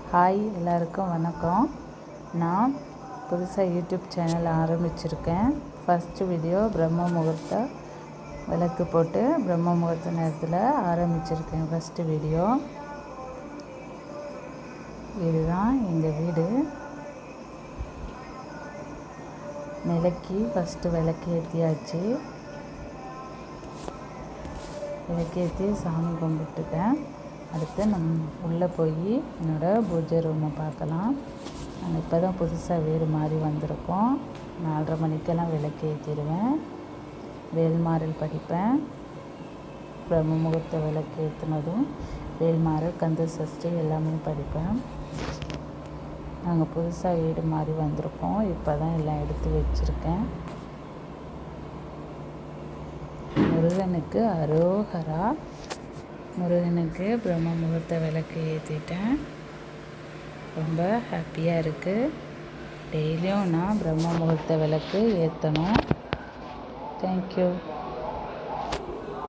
Hi, எல்லாருக்கும் வணக்கம். நான் புதுசாக யூடியூப் சேனல் ஆரம்பிச்சிருக்கேன். ஃபஸ்ட்டு வீடியோ பிரம்ம முகூர்த்த விளக்கு போட்டு பிரம்ம முகூர்த்த நேரத்தில் ஆரம்பிச்சிருக்கேன். ஃபஸ்ட்டு வீடியோ இதுதான் எங்கள் வீடு. நிலைக்கு ஃபஸ்ட்டு விளக்கு ஏற்றியாச்சு. விளக்கேற்றி சாமி கும்பிட்டுட்டேன். அடுத்து உள்ளே போய் என்னோடய பூஜை ரூமை பார்க்கலாம். நாங்கள் இப்போ தான் புதுசாக வீடு மாறி வந்திருக்கோம். 4:30 மணிக்கெல்லாம் விளக்கு ஏற்றிடுவேன். வேல்மாறல் படிப்பேன். பிரம்ம முகூர்த்த விளக்கு ஏற்றினதும் வேல்மாறல், கந்த சஷ்டி எல்லாமே படிப்பேன். நாங்கள் புதுசாக வீடு மாறி வந்திருக்கோம். இப்போ தான் எல்லாம் எடுத்து வச்சுருக்கேன். முருகனுக்கு அரோகரா. முருகனுக்கு பிரம்ம முகூர்த்த விளக்கு ஏற்றிட்டேன். ரொம்ப ஹாப்பியாக இருக்குது. டெய்லியும் நான் பிரம்ம முகூர்த்த விளக்கு ஏற்றணும். தேங்க்யூ.